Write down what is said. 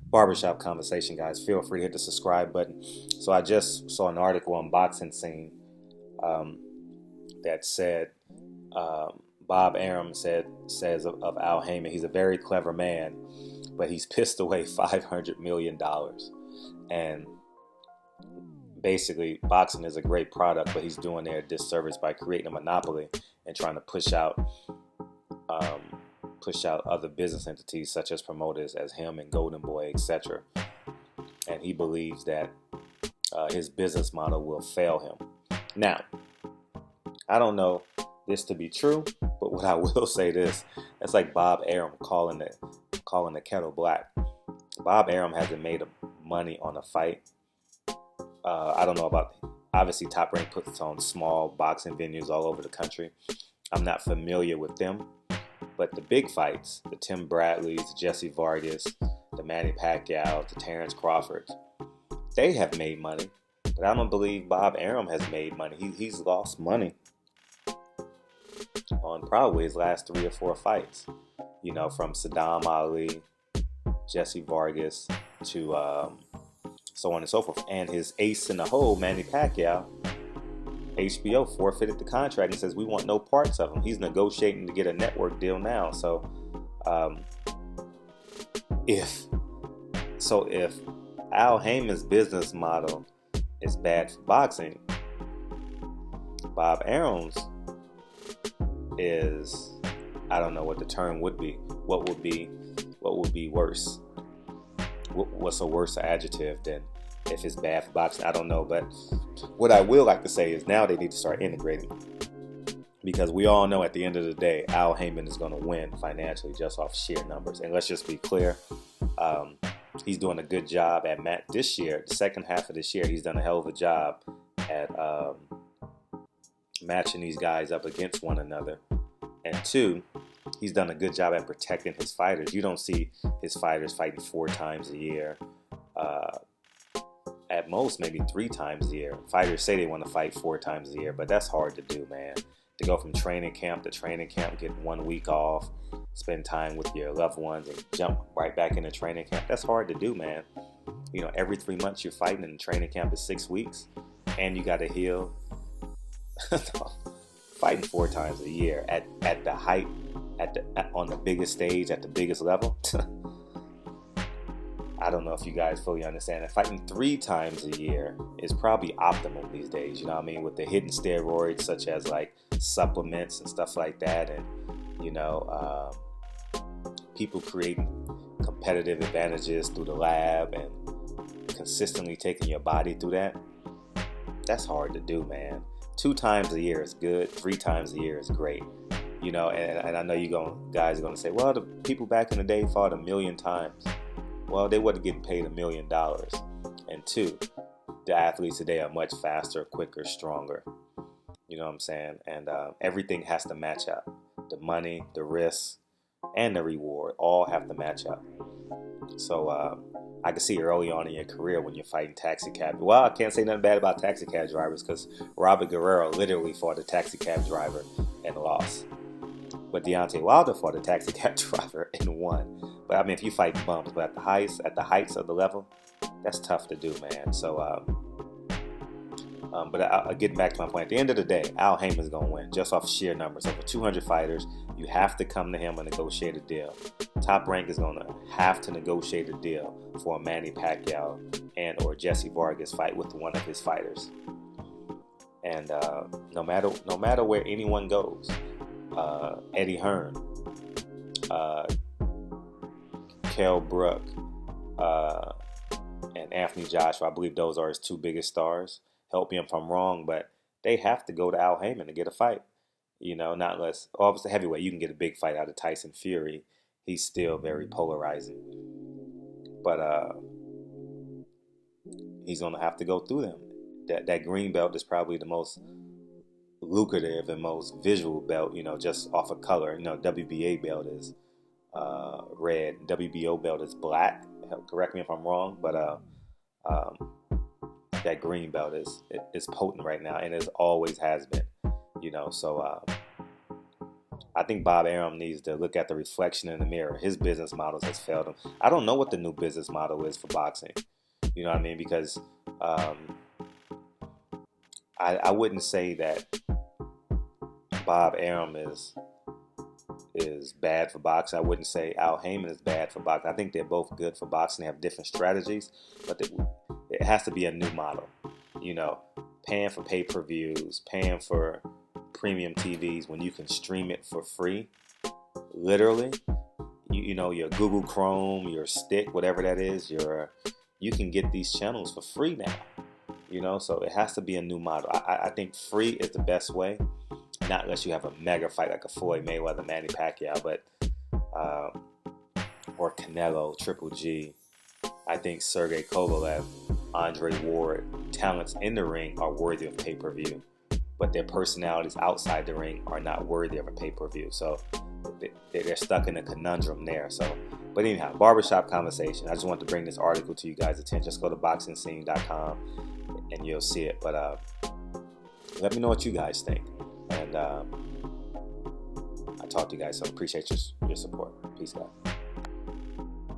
Barbershop Conversation, guys. Feel free to hit the subscribe button. So I just saw an article on Boxing Scene um, that said Bob Arum says of Al Hayman, he's a very clever man, but he's pissed away $500 million. And basically, boxing is a great product, but he's doing their disservice by creating a monopoly and trying to um, push out other business entities such as promoters as him and Golden Boy, etc. And he believes that his business model will fail him. Now, I don't know this to be true, but what I will say this: that's like Bob Arum calling the kettle black. Bob Arum hasn't made money on a fight. I don't know about, obviously Top Rank puts on small boxing venues all over the country. I'm not familiar with them, but the big fights, the Tim Bradleys, the Jesse Vargas, the Manny Pacquiao, the Terrence Crawfords, they have made money. But I don't believe Bob Arum has made money. He's lost money on probably his last 3 or 4 fights. You know, from Saddam Ali, Jesse Vargas, to so on and so forth. And his ace in the hole, Manny Pacquiao, HBO forfeited the contract and says we want no parts of him. He's negotiating to get a network deal now. So if Al Hayman's business model is bad for boxing, Bob Arum's is, I don't know what the term would be. What would be worse? What's a worse adjective than if it's bad for boxing? I don't know, but what I will like to say is now they need to start integrating, because we all know at the end of the day, Al Hayman is going to win financially just off sheer numbers. And let's just be clear, he's doing a good job at this year. The second half of this year, he's done a hell of a job at matching these guys up against one another. And 2, he's done a good job at protecting his fighters. You don't see his fighters fighting 4 times a year. At most, maybe 3 times a year. Fighters say they want to fight 4 times a year, but that's hard to do, man. To go from training camp to training camp, get 1 week off, spend time with your loved ones, and jump right back into training camp, that's hard to do, man. You know, every 3 months you're fighting, and training camp is 6 weeks, and you got to heal. Fighting 4 times a year at the height, on the biggest stage, at the biggest level. I don't know if you guys fully understand that. Fighting 3 times a year is probably optimal these days. You know what I mean? With the hidden steroids such as like supplements and stuff like that, and you know, people creating competitive advantages through the lab and consistently taking your body through that. That's hard to do, man. 2 times a year is good. 3 times a year is great. You know, and I know guys are going to say, well, the people back in the day fought 1,000,000 times. Well, they wasn't getting paid $1 million. And 2, the athletes today are much faster, quicker, stronger. You know what I'm saying? And everything has to match up. The money, the risks, and the reward all have to match up. So I can see early on in your career when you're fighting taxi cab. Well, I can't say nothing bad about taxi cab drivers, because Robert Guerrero literally fought a taxi cab driver and lost. But Deontay Wilder fought a taxi cab driver and won. But I mean, if you fight bumps, but at the heights of the level, that's tough to do, man. So, but getting back to my point, at the end of the day, Al Hayman's gonna win just off sheer numbers. Over 200 fighters, you have to come to him and negotiate a deal. Top Rank is gonna have to negotiate a deal for a Manny Pacquiao and or Jesse Vargas fight with one of his fighters. And no matter where anyone goes, Eddie Hearn, Kell Brook, and Anthony Joshua, I believe those are his 2 biggest stars. Help me if I'm wrong, but they have to go to Al Hayman to get a fight. You know, not unless, obviously heavyweight, you can get a big fight out of Tyson Fury. He's still very polarizing. But he's going to have to go through them. That green belt is probably the most lucrative and most visual belt, you know, just off of color. You know, WBA belt is red, WBO belt is black. Correct me if I'm wrong, but that green belt is potent right now, and it always has been. You know, so I think Bob Arum needs to look at the reflection in the mirror. His business models has failed him. I don't know what the new business model is for boxing. You know what I mean? Because I wouldn't say that Bob Arum is bad for boxing. I wouldn't say Al Hayman is bad for boxing. I think they're both good for boxing. They have different strategies, but it has to be a new model. You know, paying for pay-per-views, paying for premium TVs when you can stream it for free. Literally, you know, your Google Chrome, your stick, whatever that is, you can get these channels for free now. You know, so it has to be a new model. I think free is the best way. Not unless you have a mega fight like a Floyd Mayweather, Manny Pacquiao, but or Canelo, Triple G. I think Sergey Kovalev, Andre Ward, talents in the ring are worthy of pay-per-view, but their personalities outside the ring are not worthy of a pay-per-view. So they're stuck in a conundrum there. So, but anyhow, barbershop conversation. I just want to bring this article to you guys' attention. Just go to boxingscene.com and you'll see it. But let me know what you guys think. And I talk to you guys, so appreciate your support. Peace out.